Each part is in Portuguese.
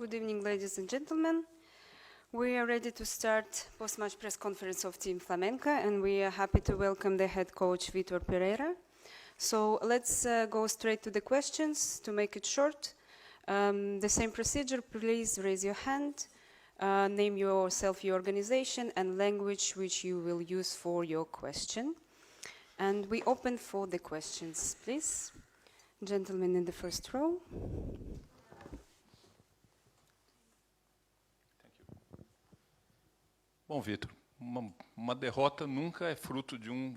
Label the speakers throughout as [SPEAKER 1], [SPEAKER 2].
[SPEAKER 1] Good evening, ladies and gentlemen. We are ready to start post-match press conference of Team Flamenca, and we are happy to welcome the head coach, Vitor Pereira. So let's go straight to the questions. To make it short, the same procedure, please raise your hand, name yourself, your organization, and language which you will use for your question. And we open for the questions, please. Gentleman in the first row.
[SPEAKER 2] Bom, Vitor, uma derrota nunca é fruto de um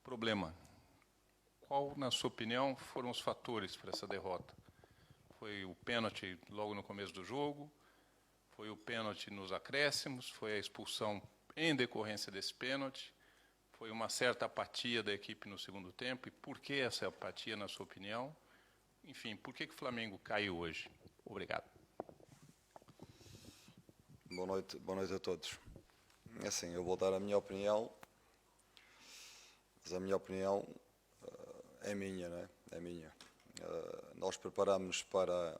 [SPEAKER 2] problema. Qual, na sua opinião, foram os fatores para essa derrota? Foi o pênalti logo no começo do jogo? Foi o pênalti nos acréscimos? Foi a expulsão em decorrência desse pênalti? Foi uma certa apatia da equipe no segundo tempo? E por que essa apatia, na sua opinião? Enfim, por que o Flamengo caiu hoje? Obrigado.
[SPEAKER 3] Boa noite a todos. É assim, eu vou dar a minha opinião, mas a minha opinião é minha, não é? É minha. Nós preparamos para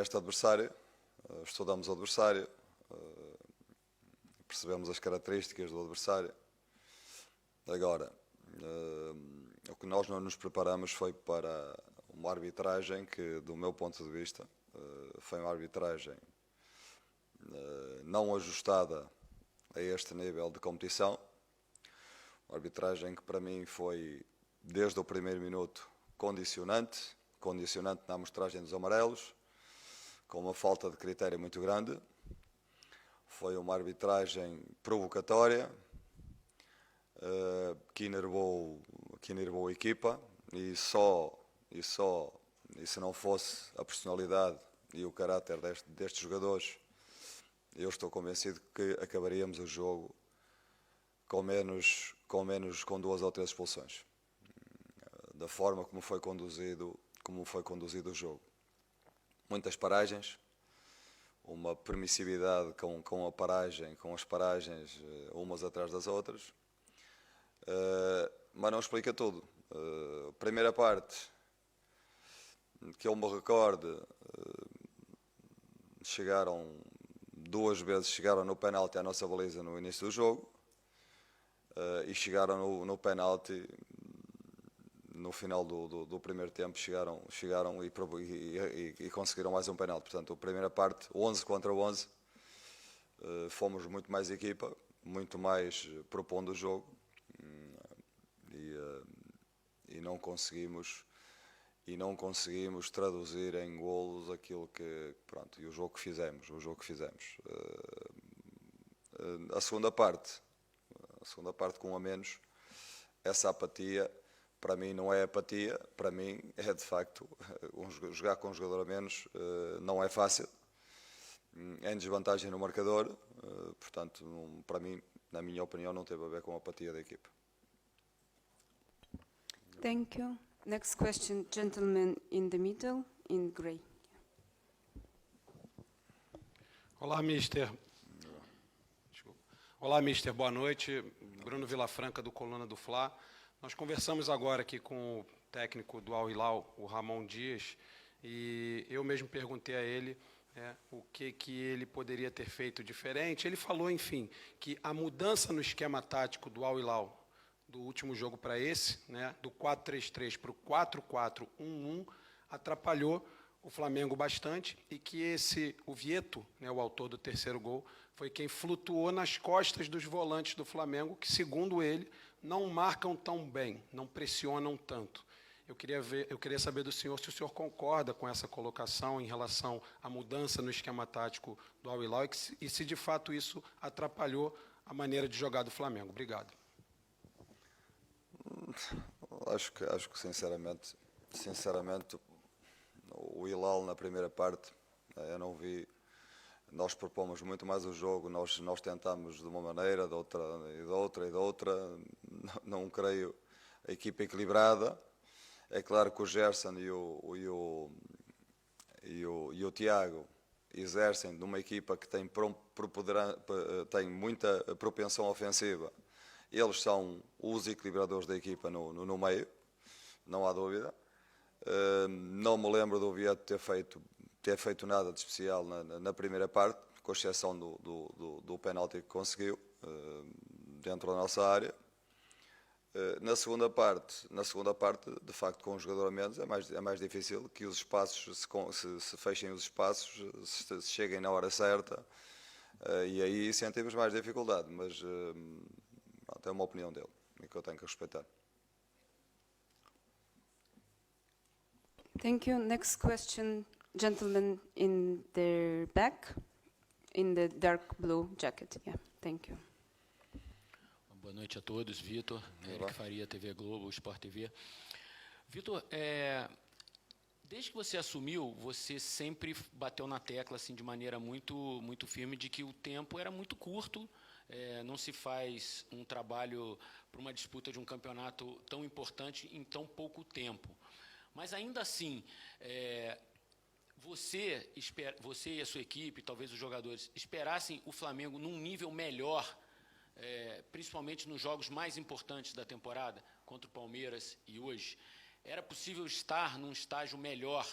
[SPEAKER 3] este adversário, estudamos o adversário, percebemos as características do adversário. Agora, o que nós não nos preparamos foi para uma arbitragem que, do meu ponto de vista, foi uma arbitragem não ajustada a este nível de competição. Uma arbitragem que para mim foi, desde o primeiro minuto, condicionante na amostragem dos amarelos, com uma falta de critério muito grande. Foi uma arbitragem provocatória, que enervou a equipa, e se não fosse a personalidade e o caráter destes jogadores, eu estou convencido que acabaríamos o jogo com 2 ou 3 expulsões, da forma como foi conduzido o jogo. Muitas paragens, uma permissividade com as paragens umas atrás das outras, mas não explica tudo. Primeira parte, que eu me recorde, duas vezes chegaram no penalti à nossa baliza no início do jogo, e chegaram no penalti no final do primeiro tempo, chegaram e conseguiram mais um penalti. Portanto, a primeira parte, 11 contra 11, fomos muito mais equipa, muito mais propondo o jogo, e não conseguimos traduzir em golos aquilo que, pronto, e o jogo que fizemos. A segunda parte com 1 a menos, essa apatia, para mim não é apatia, para mim é de facto, jogar com um jogador a menos não é fácil, é em desvantagem no marcador, portanto, para mim, na minha opinião, não teve a ver com a apatia da equipa.
[SPEAKER 1] Thank you. Next question, gentleman in the middle, in grey.
[SPEAKER 4] Olá, mister. Olá, mister. Boa noite. Bruno Vilafranca, do Coluna do Fla. Nós conversamos agora aqui com o técnico do Al Hilal, o Ramon Dias, e eu mesmo perguntei a ele o que ele poderia ter feito diferente. Ele falou, enfim, que a mudança no esquema tático do Al Hilal, do último jogo para esse, do 4-3-3 para o 4-4-1-1, atrapalhou o Flamengo bastante, e que o Vieto, o autor do terceiro gol, foi quem flutuou nas costas dos volantes do Flamengo, que, segundo ele, não marcam tão bem, não pressionam tanto. Eu queria saber do senhor se o senhor concorda com essa colocação em relação à mudança no esquema tático do Al Hilal e se de fato isso atrapalhou a maneira de jogar do Flamengo. Obrigado.
[SPEAKER 3] Acho que sinceramente, o Hilal na primeira parte, eu não vi. Nós propomos muito mais o jogo, nós tentamos de uma maneira, de outra. Não creio a equipa equilibrada. É claro que o Gerson e o Tiago exercem numa equipa que tem muita propensão ofensiva. Eles são os equilibradores da equipa no meio, não há dúvida. Não me lembro do Vieto ter feito ter feito nada de especial na primeira parte, com exceção do penalti que conseguiu dentro da nossa área. Na segunda parte, de facto, com um jogador a menos, é mais difícil que os espaços se fechem os espaços, se cheguem na hora certa, e aí sentimos mais dificuldade, mas é uma opinião dele, e que eu tenho que respeitar.
[SPEAKER 1] Thank you. Next question, gentleman in the back, in the dark blue jacket. Yeah, thank you.
[SPEAKER 5] Boa noite a todos, Vitor, Eric Faria, TV Globo, Sport TV. Vitor, desde que você assumiu, você sempre bateu na tecla assim, de maneira muito firme de que o tempo era muito curto, não se faz um trabalho para uma disputa de um campeonato tão importante em tão pouco tempo. Mas ainda assim, você e a sua equipe, talvez os jogadores, esperassem o Flamengo num nível melhor, principalmente nos jogos mais importantes da temporada, contra o Palmeiras e hoje? Era possível estar num estágio melhor,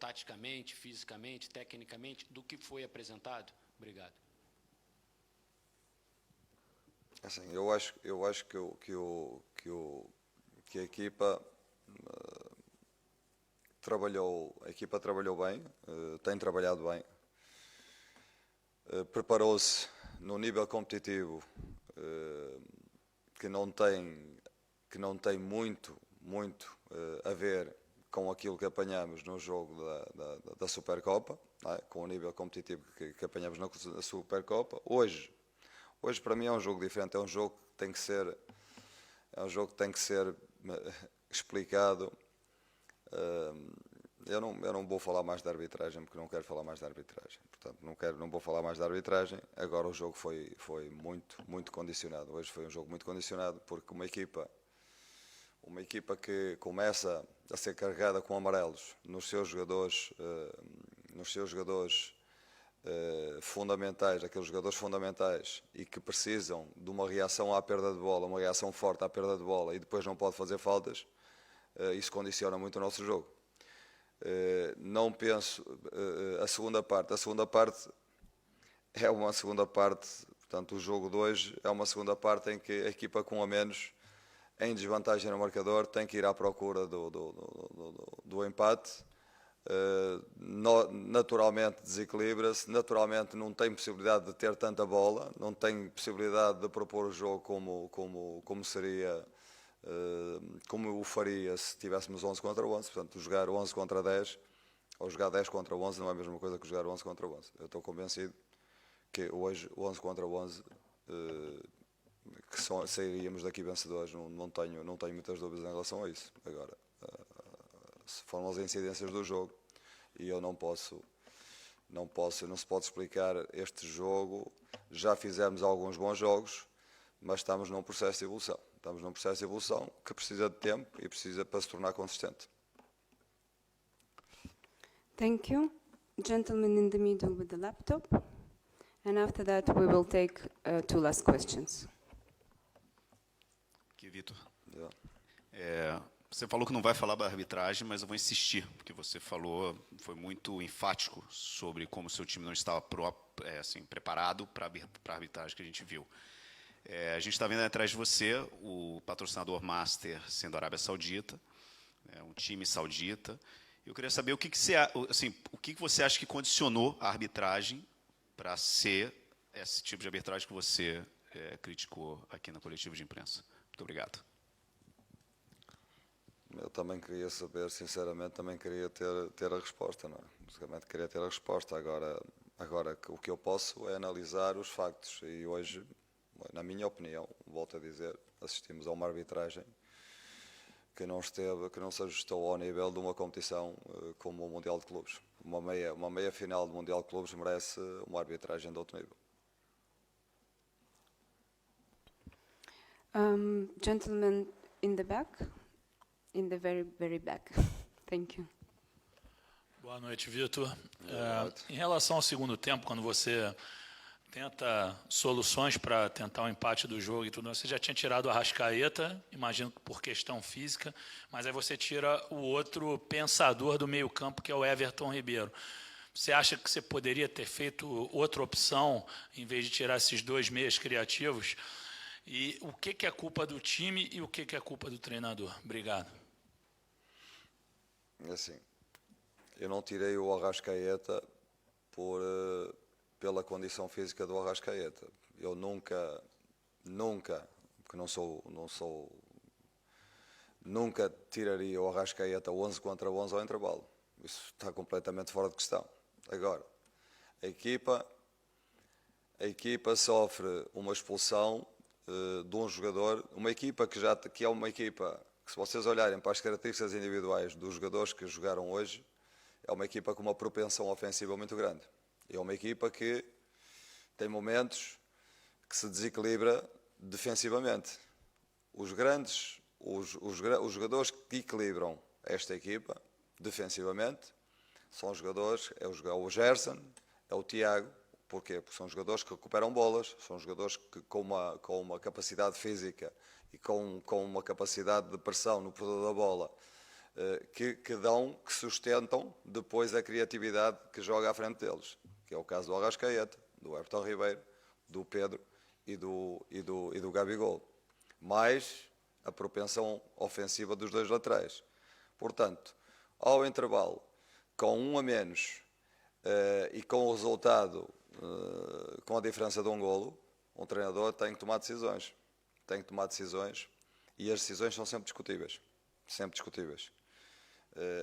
[SPEAKER 5] taticamente, fisicamente, tecnicamente, do que foi apresentado? Obrigado.
[SPEAKER 3] Assim, eu acho que a equipa trabalhou bem, tem trabalhado bem, preparou-se num nível competitivo que não tem muito a ver com aquilo que apanhamos no jogo da Supercopa, com o nível competitivo que apanhamos na Supercopa. Hoje para mim é um jogo diferente, é um jogo que tem que ser explicado. Eu não vou falar mais de arbitragem, porque não quero falar mais de arbitragem. Portanto, não vou falar mais de arbitragem. Agora o jogo foi muito condicionado. Hoje foi um jogo muito condicionado, porque uma equipa que começa a ser carregada com amarelos nos seus jogadores fundamentais, aqueles jogadores fundamentais, e que precisam de uma reação à perda de bola, uma reação forte à perda de bola, e depois não pode fazer faltas, isso condiciona muito o nosso jogo. Não penso, a segunda parte é uma segunda parte, portanto o jogo de hoje é uma segunda parte em que a equipa com a menos, em desvantagem no marcador, tem que ir à procura do empate, naturalmente desequilibra-se, naturalmente não tem possibilidade de ter tanta bola, não tem possibilidade de propor o jogo como seria, como o faria se tivéssemos 11 contra 11, portanto jogar 11 contra 10 ou jogar 10 contra 11 não é a mesma coisa que jogar 11 contra 11. Eu estou convencido que hoje 11 contra 11 que sairíamos daqui vencedores, não tenho muitas dúvidas em relação a isso. Agora, foram as incidências do jogo e eu não se pode explicar este jogo. Já fizemos alguns bons jogos, mas estamos num processo de evolução. Estamos num processo de evolução que precisa de tempo e precisa para se tornar consistente.
[SPEAKER 1] Thank you. Gentleman in the middle with the laptop. And after that, we will take two last questions.
[SPEAKER 6] Aqui, Vitor.
[SPEAKER 3] Yeah.
[SPEAKER 6] Você falou que não vai falar da arbitragem, mas eu vou insistir, porque você falou, foi muito enfático sobre como o seu time não estava preparado para a arbitragem que a gente viu. A gente está vendo atrás de você o patrocinador master sendo a Arábia Saudita, um time saudita. Eu queria saber o que você acha que condicionou a arbitragem para ser esse tipo de arbitragem que você criticou aqui na coletiva de imprensa. Muito obrigado.
[SPEAKER 3] Eu também queria saber, sinceramente, também queria ter a resposta, não é? Basicamente queria ter a resposta. Agora o que eu posso é analisar os factos e hoje, na minha opinião, volto a dizer, assistimos a uma arbitragem que não se ajustou ao nível de uma competição como o Mundial de Clubes. Uma meia final do Mundial de Clubes merece uma arbitragem de outro nível.
[SPEAKER 1] Gentleman in the back, in the very, very back. Thank you.
[SPEAKER 7] Boa noite, Vitor. Em relação ao segundo tempo, quando você tenta soluções para tentar o empate do jogo e tudo. Você já tinha tirado o Arrascaeta, imagino que por questão física, mas aí você tira o outro pensador do meio-campo, que é o Everton Ribeiro. Você acha que você poderia ter feito outra opção, em vez de tirar esses dois meias criativos? E o que é culpa do time e o que é culpa do treinador? Obrigado.
[SPEAKER 3] Assim, eu não tirei o Arrascaeta pela condição física do Arrascaeta. Eu nunca, porque nunca tiraria o Arrascaeta 11 contra 11 ao intervalo. Isso está completamente fora de questão. Agora, a equipa sofre uma expulsão de um jogador, uma equipa que é uma equipa que, se vocês olharem para as características individuais dos jogadores que jogaram hoje, é uma equipa com uma propensão ofensiva muito grande. É uma equipa que tem momentos que se desequilibra defensivamente. Os jogadores que equilibram esta equipa defensivamente são jogadores, é o Gerson, é o Tiago. Porquê? Porque são jogadores que recuperam bolas, são jogadores que com uma capacidade física e com uma capacidade de pressão no poder da bola, que sustentam depois a criatividade que joga à frente deles, que é o caso do Arrascaeta, do Everton Ribeiro, do Pedro e do Gabigol, mais a propensão ofensiva dos dois laterais. Portanto, ao intervalo, com um a menos e com o resultado, com a diferença de um golo, um treinador tem que tomar decisões. Tem que tomar decisões e as decisões são sempre discutíveis. Sempre discutíveis.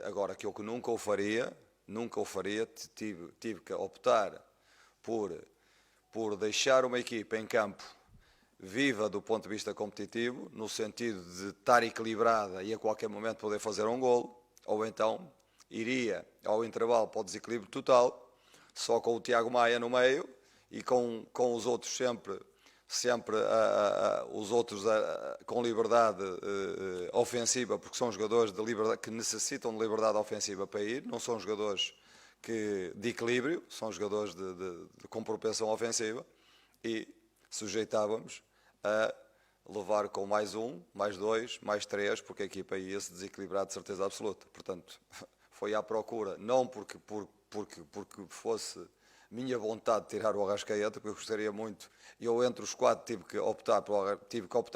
[SPEAKER 3] Agora, aquilo que nunca o faria, tive que optar por deixar uma equipa em campo viva do ponto de vista competitivo, no sentido de estar equilibrada e a qualquer momento poder fazer um golo, ou então iria ao intervalo para o desequilíbrio total, só com o Tiago Maia no meio e com os outros sempre os outros com liberdade ofensiva, porque são jogadores de liberdade, que necessitam de liberdade ofensiva para ir, não são jogadores de equilíbrio, são jogadores com propensão ofensiva, e sujeitávamos a levar com mais um, mais dois, mais três, porque a equipa ia se desequilibrar de certeza absoluta. Portanto, foi à procura, não porque fosse minha vontade de tirar o Arrascaeta, porque eu gostaria muito, eu entre os quatro tive que optar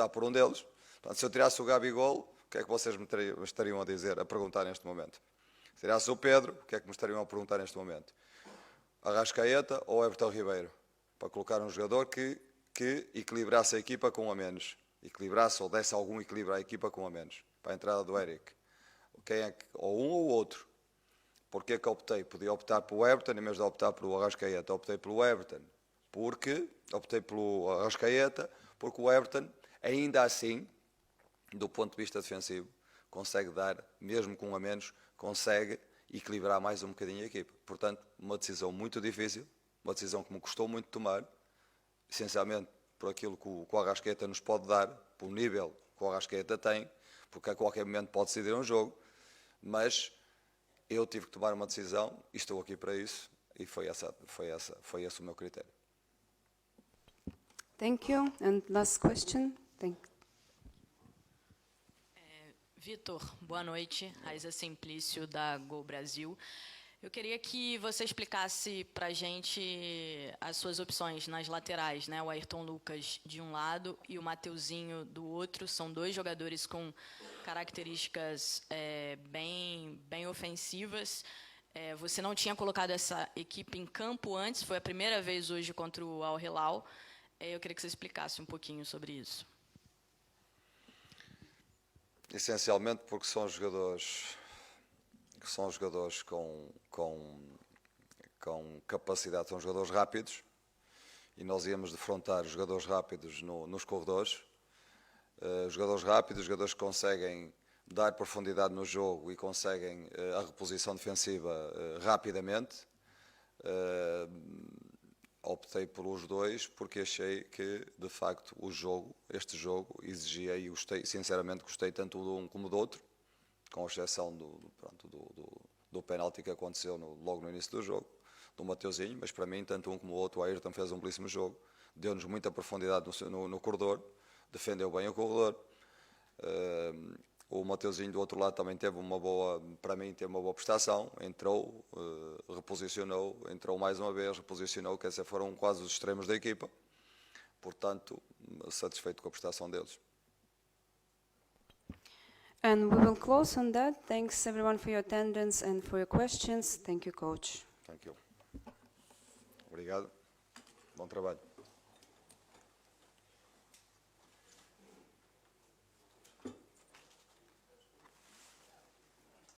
[SPEAKER 3] por um deles. Portanto, se eu tirasse o Gabigol, o que é que vocês me estariam a dizer, a perguntar neste momento? Se tirasse o Pedro, o que é que me estariam a perguntar neste momento? Arrascaeta ou Everton Ribeiro? Para colocar um jogador que equilibrasse a equipa com um a menos. Equilibrasse ou desse algum equilíbrio à equipa com um a menos. Para a entrada do Eric. Ou um ou outro. Porquê que optei? Podia optar pelo Everton em vez de optar pelo Arrascaeta. Optei pelo Everton. Optei pelo Arrascaeta, porque o Everton, ainda assim, do ponto de vista defensivo, consegue dar, mesmo com um a menos, consegue equilibrar mais um bocadinho a equipa. Portanto, uma decisão muito difícil, uma decisão que me custou muito tomar, essencialmente por aquilo que o Arrascaeta nos pode dar, pelo nível que o Arrascaeta tem, porque a qualquer momento pode decidir um jogo, mas eu tive que tomar uma decisão e estou aqui para isso, e foi esse o meu critério.
[SPEAKER 1] Thank you. And last question.
[SPEAKER 8] Vitor, boa noite. Raiza Simplício, da Gol Brasil. Eu queria que você explicasse para a gente as suas opções nas laterais, né? O Ayrton Lucas de um lado e o Mateuzinho do outro. São dois jogadores com características bem ofensivas. Você não tinha colocado essa equipe em campo antes, foi a primeira vez hoje contra o Al Hilal. Eu queria que você explicasse um pouquinho sobre isso.
[SPEAKER 3] Essencialmente porque são jogadores com capacidade, são jogadores rápidos, e nós íamos defrontar jogadores rápidos nos corredores, jogadores rápidos, jogadores que conseguem dar profundidade no jogo e conseguem a reposição defensiva rapidamente. Optei pelos dois porque achei que, de facto, este jogo exigia, e sinceramente gostei tanto de um como do outro, com exceção do penalti que aconteceu logo no início do jogo, do Mateuzinho, mas para mim, tanto um como o outro, o Ayrton fez um belíssimo jogo, deu-nos muita profundidade no corredor, defendeu bem o corredor. O Mateuzinho do outro lado também teve uma boa, para mim, teve uma boa prestação, entrou, reposicionou, entrou mais uma vez, reposicionou, quer dizer, foram quase os extremos da equipa, portanto, satisfeito com a prestação deles.
[SPEAKER 1] And we will close on that. Thanks everyone for your attendance and for your questions. Thank you, coach.
[SPEAKER 3] Thank you. Obrigado. Bom trabalho.